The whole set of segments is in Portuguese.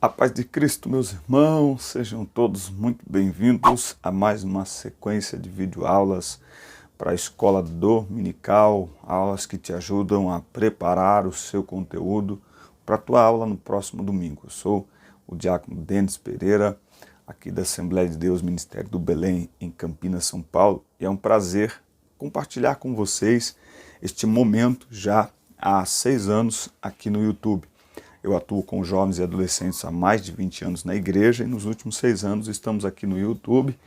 A paz de Cristo, meus irmãos, sejam todos muito bem-vindos a mais uma sequência de videoaulas para a escola dominical, aulas que te ajudam a preparar o seu conteúdo para a tua aula no próximo domingo. Eu sou o diácono Denis Pereira, aqui da Assembleia de Deus, Ministério do Belém, em Campinas, São Paulo, e é um prazer compartilhar com vocês este momento já há 6 anos aqui no YouTube. Eu atuo com jovens e adolescentes há mais de 20 anos na igreja e nos últimos 6 anos estamos aqui no YouTube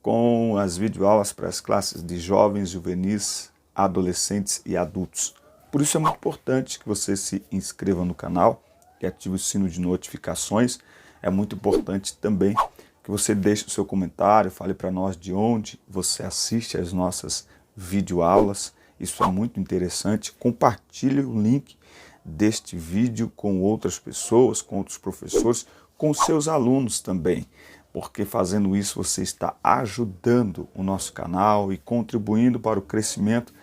com as videoaulas para as classes de jovens, juvenis, adolescentes e adultos. Por isso é muito importante que você se inscreva no canal e ative o sino de notificações. É muito importante também que você deixe o seu comentário, fale para nós de onde você assiste às nossas videoaulas. Isso é muito interessante. Compartilhe o link deste vídeo com outras pessoas, com outros professores, com seus alunos também, porque fazendo isso você está ajudando o nosso canal e contribuindo para o crescimento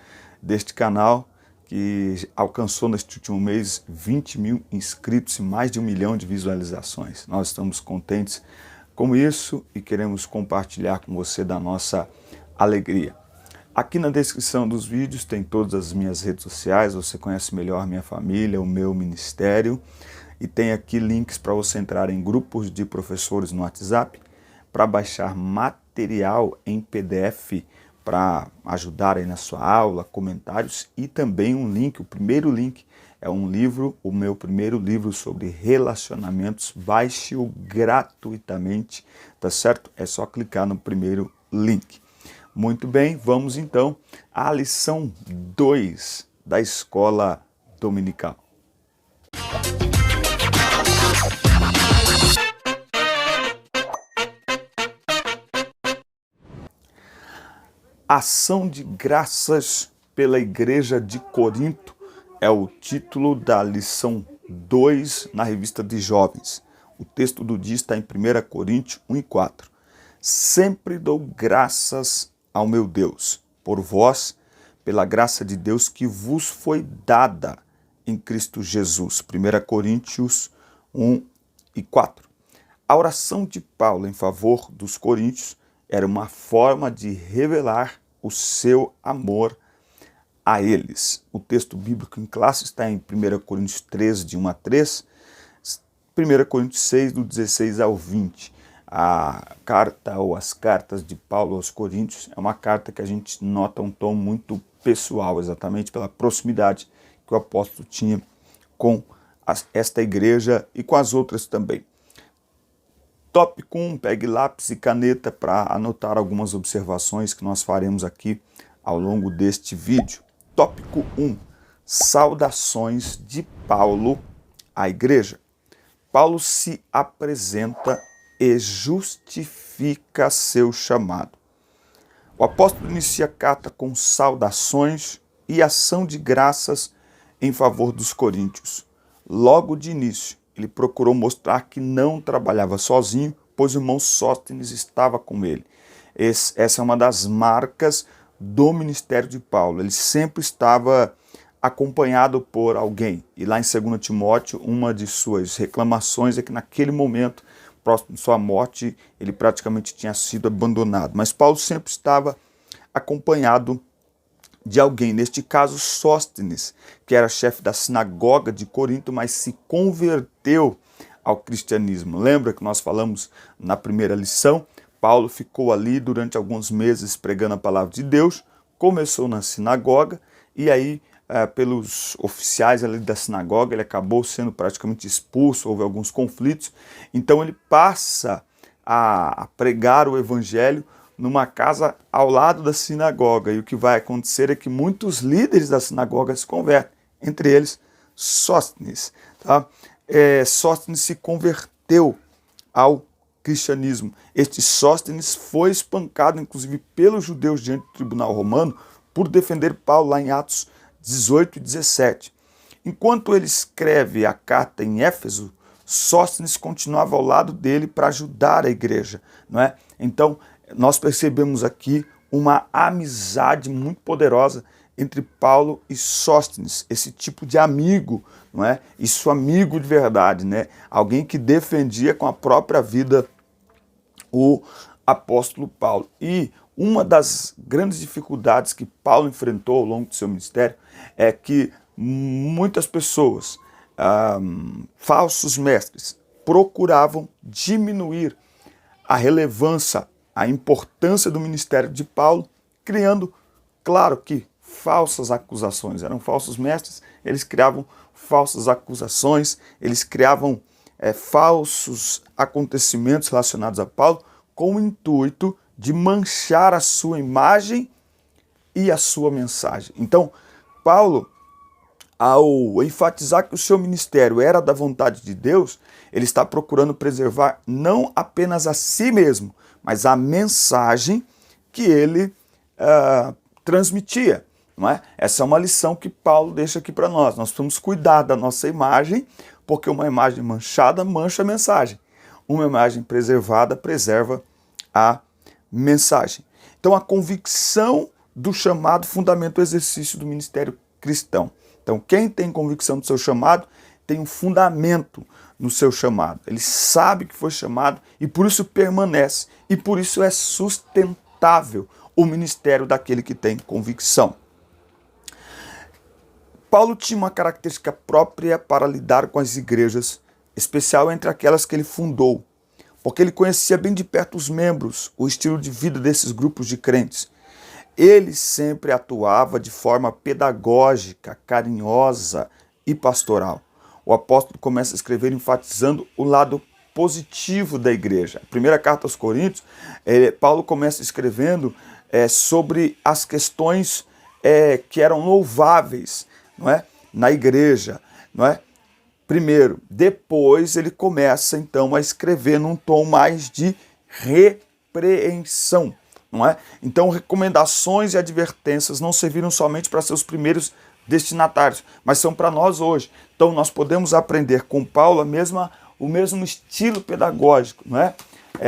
deste canal que alcançou neste último mês 20 mil inscritos e mais de 1 milhão de visualizações. Nós estamos contentes com isso e queremos compartilhar com você da nossa alegria. Aqui na descrição dos vídeos tem todas as minhas redes sociais, você conhece melhor minha família, o meu ministério, e tem aqui links para você entrar em grupos de professores no WhatsApp, para baixar material em PDF, para ajudar aí na sua aula, comentários, e também um link, o primeiro link é um livro, o meu primeiro livro sobre relacionamentos, baixe-o gratuitamente, tá certo? É só clicar no primeiro link. Muito bem, vamos então à lição 2 da escola dominical. Ação de graças pela Igreja de Corinto é o título da lição 2 na revista de jovens. O texto do dia está em 1 Coríntios 1:4. Sempre dou graças ao meu Deus, por vós, pela graça de Deus que vos foi dada em Cristo Jesus. 1 Coríntios 1:4. A oração de Paulo em favor dos coríntios era uma forma de revelar o seu amor a eles. O texto bíblico em classe está em 1 Coríntios 3, de 1 a 3, 1 Coríntios 6, do 16 ao 20. A carta ou as cartas de Paulo aos Coríntios é uma carta que a gente nota um tom muito pessoal, exatamente pela proximidade que o apóstolo tinha com esta igreja e com as outras também. Tópico 1, pegue lápis e caneta para anotar algumas observações que nós faremos aqui ao longo deste vídeo. Tópico 1, saudações de Paulo à igreja. Paulo se apresenta e justifica seu chamado. O apóstolo inicia a carta com saudações e ação de graças em favor dos coríntios. Logo de início, ele procurou mostrar que não trabalhava sozinho, pois o irmão Sóstenes estava com ele. Essa é uma das marcas do ministério de Paulo. Ele sempre estava acompanhado por alguém. E lá em 2 Timóteo, uma de suas reclamações é que naquele momento, próximo de sua morte, ele praticamente tinha sido abandonado. Mas Paulo sempre estava acompanhado de alguém, neste caso Sóstenes, que era chefe da sinagoga de Corinto, mas se converteu ao cristianismo. Lembra que nós falamos na primeira lição? Paulo ficou ali durante alguns meses pregando a palavra de Deus, começou na sinagoga e aí pelos oficiais ali da sinagoga ele acabou sendo praticamente expulso, houve alguns conflitos, então ele passa a pregar o evangelho numa casa ao lado da sinagoga, e o que vai acontecer é que muitos líderes da sinagoga se convertem, entre eles Sóstenes. Tá? Sóstenes se converteu ao cristianismo. Este Sóstenes foi espancado, inclusive, pelos judeus diante do tribunal romano por defender Paulo lá em Atos 18 e 17. Enquanto ele escreve a carta em Éfeso, Sóstenes continuava ao lado dele para ajudar a igreja, não é? Então, nós percebemos aqui uma amizade muito poderosa entre Paulo e Sóstenes, esse tipo de amigo, não é? Isso, amigo de verdade, né? Alguém que defendia com a própria vida o apóstolo Paulo. E uma das grandes dificuldades que Paulo enfrentou ao longo do seu ministério é que muitas pessoas, falsos mestres, procuravam diminuir a relevância, a importância do ministério de Paulo, criando, claro que, falsas acusações. Eram falsos mestres, eles criavam falsas acusações, eles criavam falsos acontecimentos relacionados a Paulo, com o intuito de manchar a sua imagem e a sua mensagem. Então, Paulo, ao enfatizar que o seu ministério era da vontade de Deus, ele está procurando preservar não apenas a si mesmo, mas a mensagem que ele transmitia. Não é? Essa é uma lição que Paulo deixa aqui para nós. Nós precisamos cuidar da nossa imagem, porque uma imagem manchada mancha a mensagem. Uma imagem preservada preserva a mensagem. Então, a convicção do chamado fundamenta o exercício do ministério cristão. Então, quem tem convicção do seu chamado tem um fundamento no seu chamado. Ele sabe que foi chamado e por isso permanece. E por isso é sustentável o ministério daquele que tem convicção. Paulo tinha uma característica própria para lidar com as igrejas, especial entre aquelas que ele fundou, porque ele conhecia bem de perto os membros, o estilo de vida desses grupos de crentes. Ele sempre atuava de forma pedagógica, carinhosa e pastoral. O apóstolo começa a escrever enfatizando o lado positivo da igreja. A primeira carta aos Coríntios, Paulo começa escrevendo sobre as questões que eram louváveis, não é? Na igreja, não é? Primeiro, depois ele começa então a escrever num tom mais de repreensão, não é? Então, recomendações e advertências não serviram somente para seus primeiros destinatários, mas são para nós hoje. Então, nós podemos aprender com Paulo o mesmo estilo pedagógico, não é?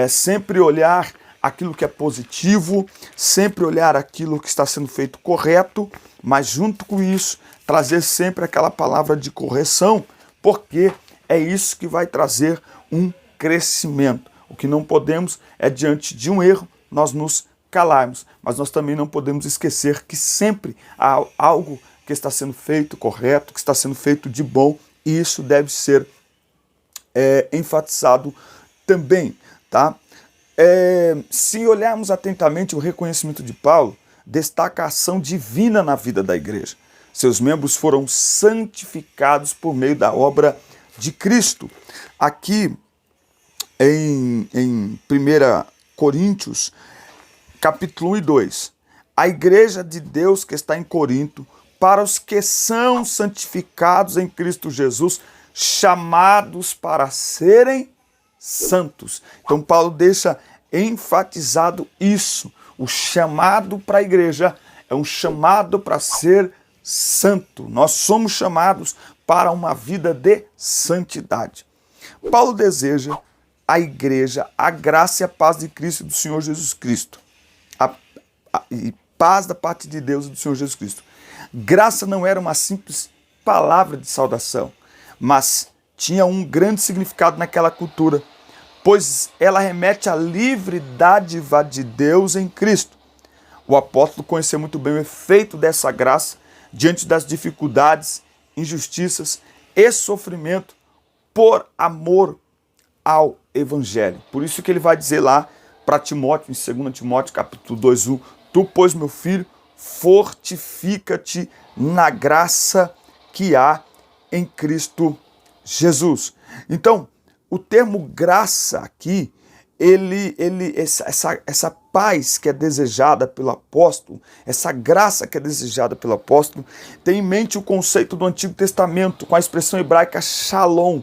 Sempre olhar aquilo que é positivo, sempre olhar aquilo que está sendo feito correto, mas junto com isso, trazer sempre aquela palavra de correção, porque é isso que vai trazer um crescimento. O que não podemos é, diante de um erro, nós nos calarmos, mas nós também não podemos esquecer que sempre há algo que está sendo feito correto, que está sendo feito de bom, e isso deve ser enfatizado também, tá? Se olharmos atentamente o reconhecimento de Paulo, destaca a ação divina na vida da igreja. Seus membros foram santificados por meio da obra de Cristo. Aqui em 1 Coríntios, capítulo 1 e 2, a igreja de Deus que está em Corinto, para os que são santificados em Cristo Jesus, chamados para serem santos. Então Paulo deixa enfatizado isso. O chamado para a igreja é um chamado para ser santo. Nós somos chamados para uma vida de santidade. Paulo deseja à igreja a graça e a paz de Cristo e do Senhor Jesus Cristo. E paz da parte de Deus e do Senhor Jesus Cristo. Graça não era uma simples palavra de saudação, mas tinha um grande significado naquela cultura, pois ela remete à livre dádiva de Deus em Cristo. O apóstolo conhecia muito bem o efeito dessa graça diante das dificuldades, injustiças e sofrimento por amor ao Evangelho. Por isso que ele vai dizer lá para Timóteo, em 2 Timóteo capítulo 2:1, tu, pois, meu filho, fortifica-te na graça que há em Cristo Jesus. Então, o termo graça aqui, essa paz que é desejada pelo apóstolo, essa graça que é desejada pelo apóstolo, tem em mente o conceito do Antigo Testamento com a expressão hebraica shalom.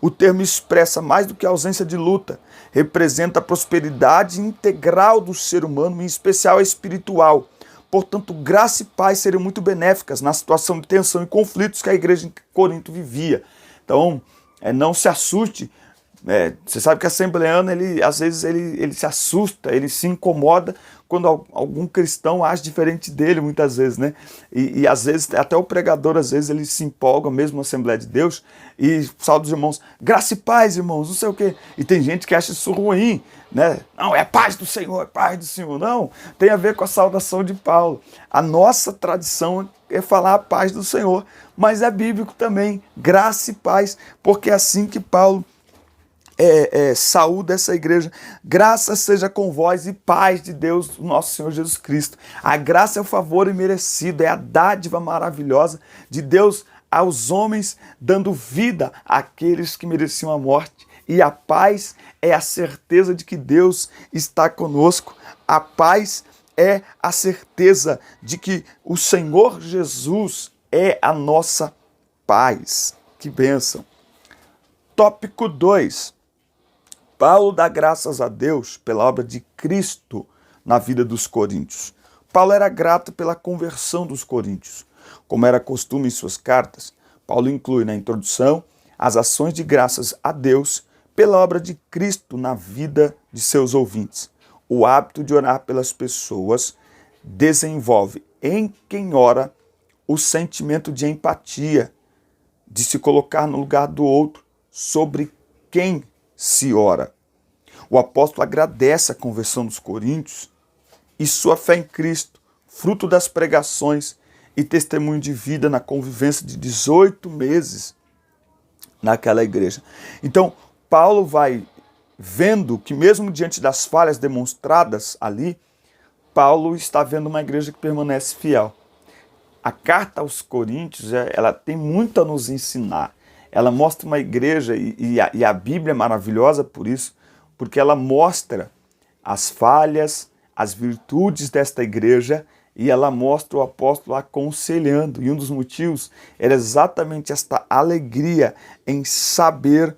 O termo expressa mais do que a ausência de luta, representa a prosperidade integral do ser humano, em especial a espiritual. Portanto, graça e paz seriam muito benéficas na situação de tensão e conflitos que a igreja em Corinto vivia. Então, não se assuste Você sabe que assembleano, às vezes ele se assusta, ele se incomoda quando algum cristão age diferente dele, muitas vezes, né? E às vezes, até o pregador, às vezes, ele se empolga, mesmo na Assembleia de Deus, e salva os irmãos, graça e paz, irmãos, não sei o quê. E tem gente que acha isso ruim, né? Não, é paz do Senhor, é paz do Senhor. Não, tem a ver com a saudação de Paulo. A nossa tradição é falar a paz do Senhor, mas é bíblico também, graça e paz, porque é assim que Paulo saúde essa igreja. Graça seja com vós e paz de Deus, nosso Senhor Jesus Cristo. A graça é o favor imerecido, é a dádiva maravilhosa de Deus aos homens, dando vida àqueles que mereciam a morte. E a paz é a certeza de que Deus está conosco. A paz é a certeza de que o Senhor Jesus é a nossa paz. Que bênção! Tópico 2. Paulo dá graças a Deus pela obra de Cristo na vida dos coríntios. Paulo era grato pela conversão dos coríntios. Como era costume em suas cartas, Paulo inclui na introdução as ações de graças a Deus pela obra de Cristo na vida de seus ouvintes. O hábito de orar pelas pessoas desenvolve em quem ora o sentimento de empatia, de se colocar no lugar do outro, sobre quem se ora. O apóstolo agradece a conversão dos coríntios e sua fé em Cristo, fruto das pregações e testemunho de vida na convivência de 18 meses naquela igreja. Então, Paulo vai vendo que mesmo diante das falhas demonstradas ali, Paulo está vendo uma igreja que permanece fiel. A carta aos Coríntios, ela tem muito a nos ensinar. Ela mostra uma igreja, e a Bíblia é maravilhosa por isso, porque ela mostra as falhas, as virtudes desta igreja, e ela mostra o apóstolo aconselhando. E um dos motivos era exatamente esta alegria em saber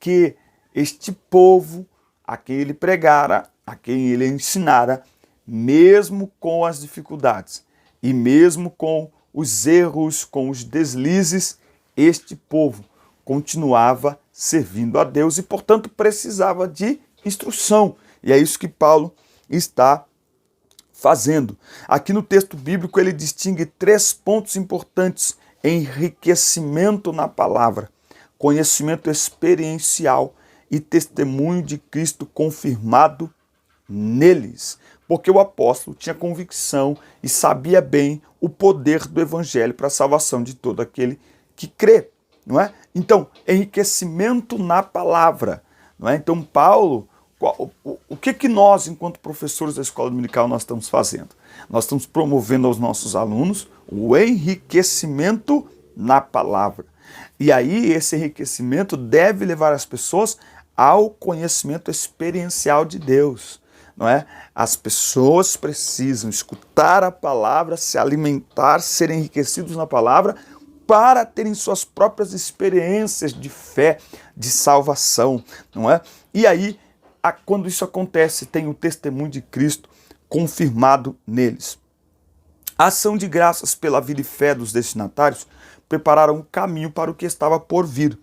que este povo, a quem ele pregara, a quem ele ensinara, mesmo com as dificuldades e mesmo com os erros, com os deslizes, este povo continuava servindo a Deus e, portanto, precisava de instrução. E é isso que Paulo está fazendo. Aqui no texto bíblico ele distingue 3 pontos importantes: enriquecimento na palavra, conhecimento experiencial e testemunho de Cristo confirmado neles. Porque o apóstolo tinha convicção e sabia bem o poder do evangelho para a salvação de todo aquele que crê, não é? Então, enriquecimento na palavra, não é? Então, Paulo, o que nós, enquanto professores da escola dominical, nós estamos fazendo? Nós estamos promovendo aos nossos alunos o enriquecimento na palavra. E aí, esse enriquecimento deve levar as pessoas ao conhecimento experiencial de Deus, não é? As pessoas precisam escutar a palavra, se alimentar, serem enriquecidos na palavra, para terem suas próprias experiências de fé, de salvação, não é? E aí, quando isso acontece, tem o testemunho de Cristo confirmado neles. A ação de graças pela vida e fé dos destinatários prepararam um caminho para o que estava por vir.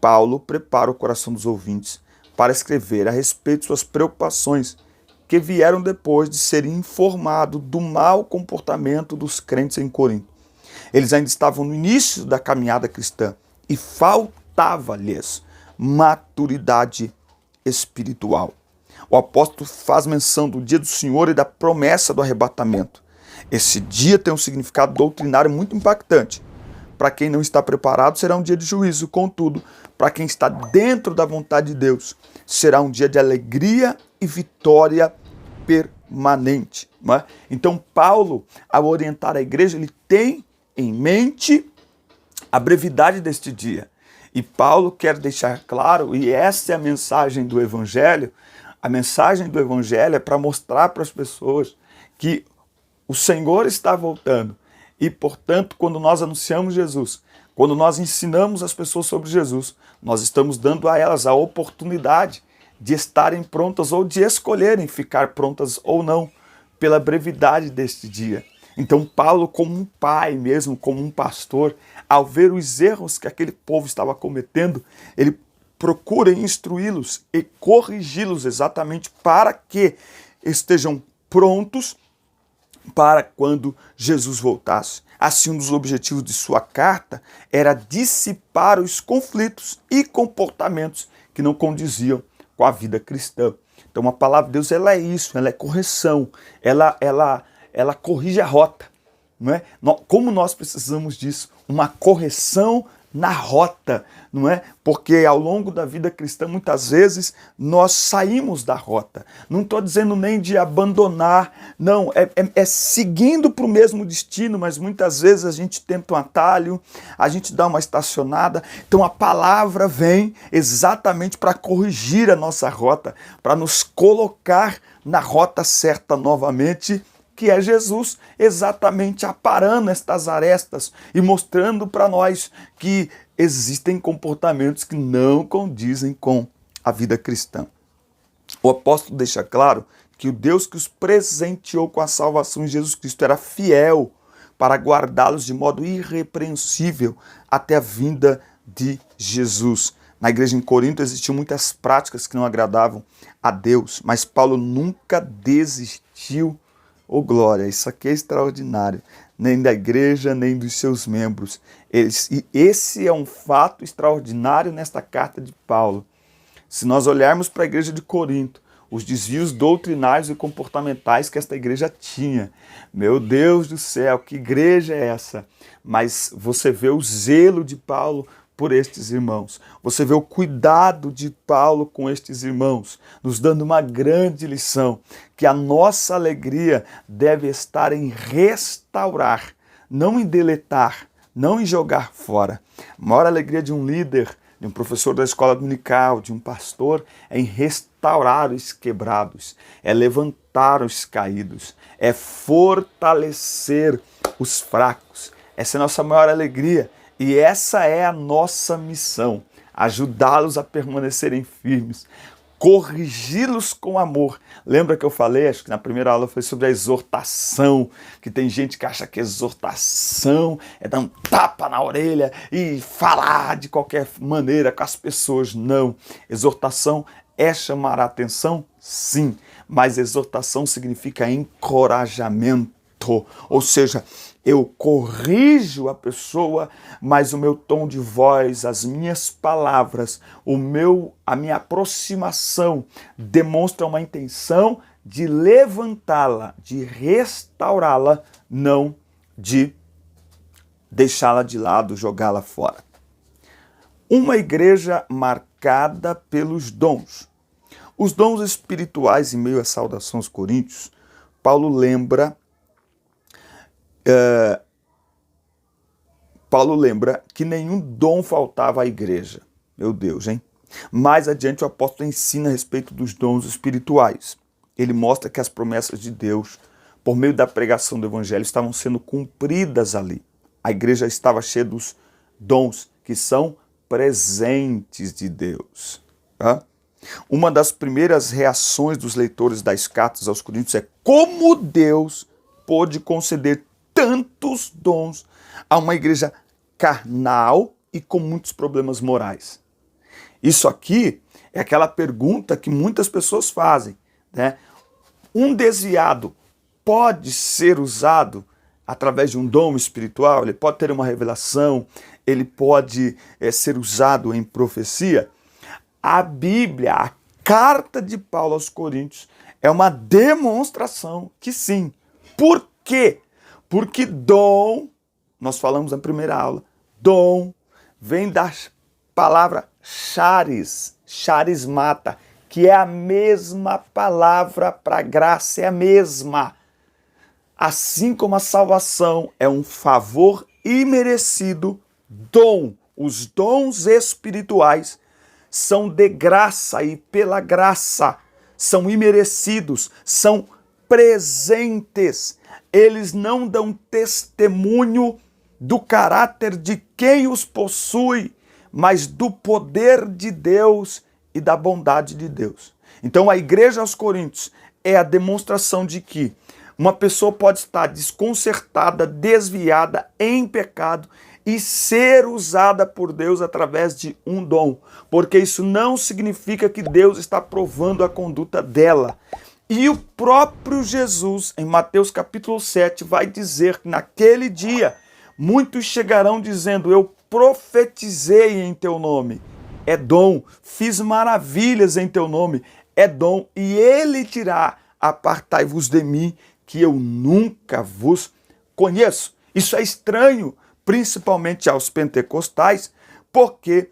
Paulo prepara o coração dos ouvintes para escrever a respeito de suas preocupações, que vieram depois de serem informados do mau comportamento dos crentes em Corinto. Eles ainda estavam no início da caminhada cristã e faltava-lhes maturidade espiritual. O apóstolo faz menção do dia do Senhor e da promessa do arrebatamento. Esse dia tem um significado doutrinário muito impactante. Para quem não está preparado, será um dia de juízo. Contudo, para quem está dentro da vontade de Deus, será um dia de alegria e vitória permanente. Não é? Então, Paulo, ao orientar a igreja, ele tem em mente a brevidade deste dia. E Paulo quer deixar claro, e essa é a mensagem do Evangelho, a mensagem do Evangelho é para mostrar para as pessoas que o Senhor está voltando. E, portanto, quando nós anunciamos Jesus, quando nós ensinamos as pessoas sobre Jesus, nós estamos dando a elas a oportunidade de estarem prontas ou de escolherem ficar prontas ou não pela brevidade deste dia. Então Paulo, como um pai mesmo, como um pastor, ao ver os erros que aquele povo estava cometendo, ele procurem instruí-los e corrigi-los exatamente para que estejam prontos para quando Jesus voltasse. Assim, um dos objetivos de sua carta era dissipar os conflitos e comportamentos que não condiziam com a vida cristã. Então, a palavra de Deus, ela é isso, ela é correção, ela corrige a rota, não é? Como nós precisamos disso? Uma correção na rota, não é? Porque ao longo da vida cristã, muitas vezes, nós saímos da rota. Não estou dizendo nem de abandonar, não, é seguindo para o mesmo destino, mas muitas vezes a gente tenta um atalho, a gente dá uma estacionada. Então a palavra vem exatamente para corrigir a nossa rota, para nos colocar na rota certa novamente, que é Jesus, exatamente aparando estas arestas e mostrando para nós que existem comportamentos que não condizem com a vida cristã. O apóstolo deixa claro que o Deus que os presenteou com a salvação em Jesus Cristo era fiel para guardá-los de modo irrepreensível até a vinda de Jesus. Na igreja em Corinto existiam muitas práticas que não agradavam a Deus, mas Paulo nunca desistiu. Oh glória, isso aqui é extraordinário, nem da igreja, nem dos seus membros. E esse é um fato extraordinário nesta carta de Paulo. Se nós olharmos para a igreja de Corinto, os desvios doutrinários e comportamentais que esta igreja tinha, meu Deus do céu, que igreja é essa? Mas você vê o zelo de Paulo por estes irmãos. Você vê o cuidado de Paulo com estes irmãos, nos dando uma grande lição, que a nossa alegria deve estar em restaurar, não em deletar, não em jogar fora. A maior alegria de um líder, de um professor da escola dominical, de um pastor, é em restaurar os quebrados, é levantar os caídos, é fortalecer os fracos. Essa é a nossa maior alegria. E essa é a nossa missão, ajudá-los a permanecerem firmes, corrigi-los com amor. Lembra que eu falei, acho que na primeira aula foi sobre a exortação, que tem gente que acha que exortação é dar um tapa na orelha e falar de qualquer maneira com as pessoas. Não, exortação é chamar a atenção, sim, mas exortação significa encorajamento, ou seja, eu corrijo a pessoa, mas o meu tom de voz, as minhas palavras, a minha aproximação demonstra uma intenção de levantá-la, de restaurá-la, não de deixá-la de lado, jogá-la fora. Uma igreja marcada pelos dons. Os dons espirituais, em meio à saudação aos coríntios, Paulo lembra que nenhum dom faltava à igreja. Meu Deus, hein? Mais adiante o apóstolo ensina a respeito dos dons espirituais. Ele mostra que as promessas de Deus, por meio da pregação do evangelho, estavam sendo cumpridas ali. A igreja estava cheia dos dons que são presentes de Deus. Tá? Uma das primeiras reações dos leitores das cartas aos coríntios é como Deus pôde conceder tantos dons a uma igreja carnal e com muitos problemas morais. Isso aqui é aquela pergunta que muitas pessoas fazem, né? Um desviado pode ser usado através de um dom espiritual? Ele pode ter uma revelação? Ele pode ser usado em profecia? A Bíblia, a carta de Paulo aos Coríntios, é uma demonstração que sim. Por quê? Porque dom, nós falamos na primeira aula, dom vem da palavra charis, charismata, que é a mesma palavra para graça, é a mesma. Assim como a salvação é um favor imerecido, dom, os dons espirituais são de graça e pela graça, são imerecidos, são presentes. Eles não dão testemunho do caráter de quem os possui, mas do poder de Deus e da bondade de Deus. Então a igreja aos Coríntios é a demonstração de que uma pessoa pode estar desconcertada, desviada, em pecado e ser usada por Deus através de um dom, porque isso não significa que Deus está provando a conduta dela. E o próprio Jesus, em Mateus capítulo 7, vai dizer que naquele dia muitos chegarão dizendo: eu profetizei em teu nome, é dom, fiz maravilhas em teu nome, é dom, e ele dirá: apartai-vos de mim, que eu nunca vos conheço. Isso é estranho, principalmente aos pentecostais, porque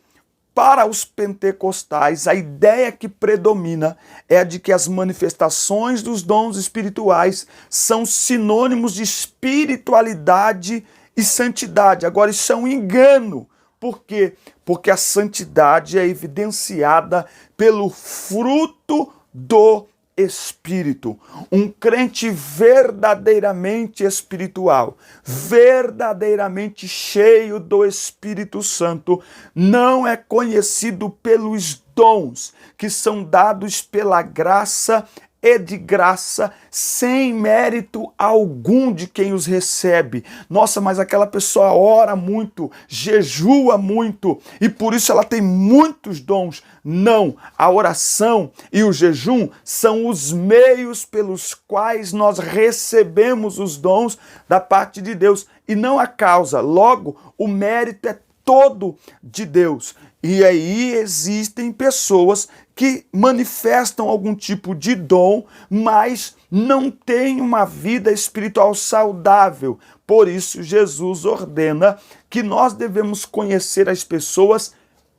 para os pentecostais a ideia que predomina é a de que as manifestações dos dons espirituais são sinônimos de espiritualidade e santidade. Agora, isso é um engano. Por quê? Porque a santidade é evidenciada pelo fruto do Espírito. Um crente verdadeiramente espiritual, verdadeiramente cheio do Espírito Santo, não é conhecido pelos dons que são dados pela graça e de graça, sem mérito algum de quem os recebe. Nossa, mas aquela pessoa ora muito, jejua muito e por isso ela tem muitos dons. Não, a oração e o jejum são os meios pelos quais nós recebemos os dons da parte de Deus e não a causa. Logo, o mérito é todo de Deus. E aí existem pessoas que manifestam algum tipo de dom, mas não têm uma vida espiritual saudável. Por isso, Jesus ordena que nós devemos conhecer as pessoas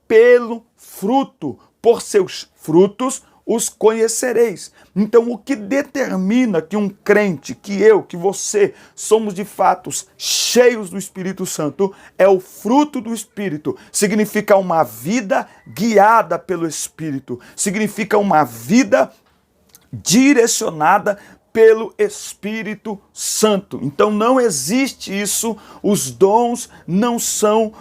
pelo fruto. Por seus frutos os conhecereis. Então, o que determina que um crente, que eu, que você, somos de fato cheios do Espírito Santo, é o fruto do Espírito. Significa uma vida guiada pelo Espírito. Significa uma vida direcionada pelo Espírito Santo. Então não existe isso, os dons não são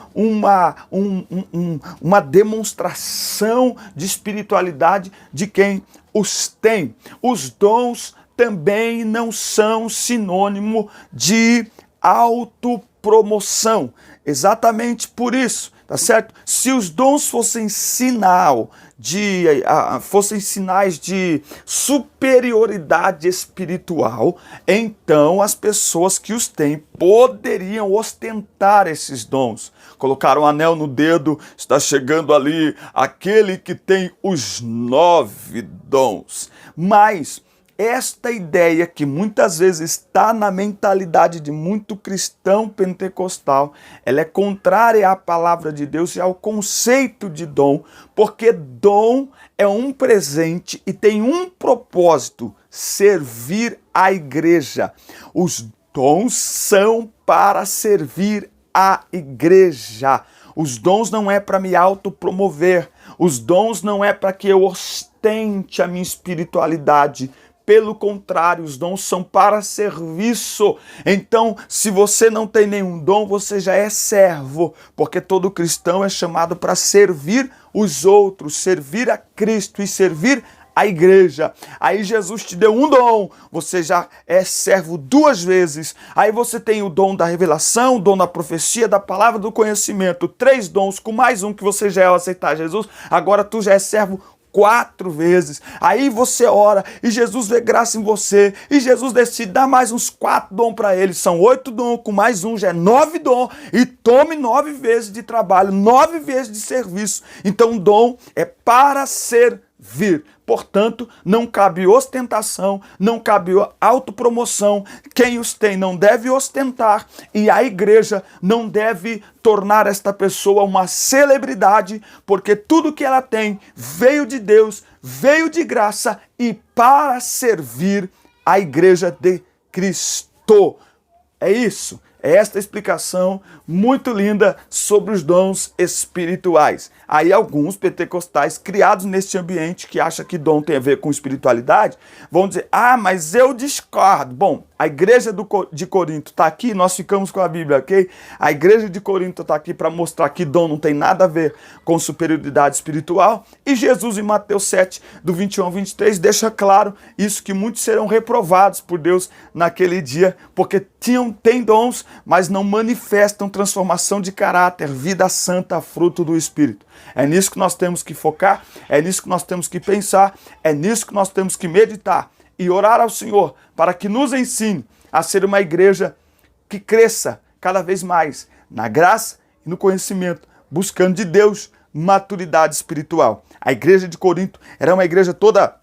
uma demonstração de espiritualidade de quem os tem. Os dons também não são sinônimo de autopromoção. Exatamente por isso, tá certo? Se os dons fossem fossem sinais de superioridade espiritual, então as pessoas que os têm poderiam ostentar esses dons. Colocar um anel no dedo, está chegando ali aquele que tem os 9 dons. Mas esta ideia que muitas vezes está na mentalidade de muito cristão pentecostal, ela é contrária à palavra de Deus e ao conceito de dom, porque dom é um presente e tem um propósito: servir a igreja. Os dons são para servir a igreja. Os dons não é para me autopromover, os dons não é para que eu ostente a minha espiritualidade. Pelo contrário, os dons são para serviço. Então, se você não tem nenhum dom, você já é servo, porque todo cristão é chamado para servir os outros, servir a Cristo e servir a igreja. Aí Jesus te deu um dom, você já é servo 2 vezes. Aí você tem o dom da revelação, o dom da profecia, da palavra do conhecimento, 3 dons, com mais um que você já é ao aceitar Jesus, agora tu já é servo 4 vezes. Aí você ora e Jesus vê graça em você e Jesus decide dar mais uns 4 dons para ele. São 8 dons, com mais um já é 9 dons. E tome 9 vezes de trabalho, 9 vezes de serviço. Então o dom é para servir. Portanto, não cabe ostentação, não cabe autopromoção. Quem os tem não deve ostentar e a igreja não deve tornar esta pessoa uma celebridade, porque tudo que ela tem veio de Deus, veio de graça e para servir a igreja de Cristo. É isso. É esta explicação muito linda sobre os dons espirituais. Aí alguns pentecostais criados neste ambiente que acham que dom tem a ver com espiritualidade, vão dizer: ah, mas eu discordo. Bom, A igreja de Corinto está aqui, nós ficamos com a Bíblia, ok? A igreja de Corinto está aqui para mostrar que dom não tem nada a ver com superioridade espiritual. E Jesus, em Mateus 7, do 21 ao 23, deixa claro isso, que muitos serão reprovados por Deus naquele dia, porque têm dons, mas não manifestam transformação de caráter, vida santa, fruto do Espírito. É nisso que nós temos que focar, é nisso que nós temos que pensar, é nisso que nós temos que meditar e orar ao Senhor para que nos ensine a ser uma igreja que cresça cada vez mais na graça e no conhecimento, buscando de Deus maturidade espiritual. A igreja de Corinto era uma igreja toda,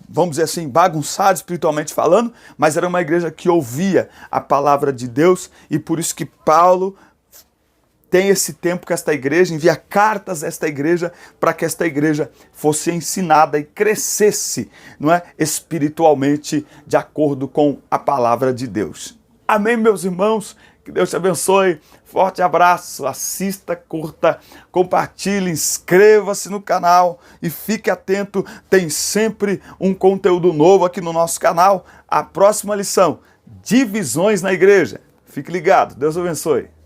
vamos dizer assim, bagunçada espiritualmente falando, mas era uma igreja que ouvia a palavra de Deus, e por isso que Paulo tem esse tempo com esta igreja, envia cartas a esta igreja para que esta igreja fosse ensinada e crescesse, não é, espiritualmente de acordo com a palavra de Deus. Amém, meus irmãos? Que Deus te abençoe. Forte abraço. Assista, curta, compartilhe, inscreva-se no canal e fique atento. Tem sempre um conteúdo novo aqui no nosso canal. A próxima lição: divisões na igreja. Fique ligado. Deus abençoe.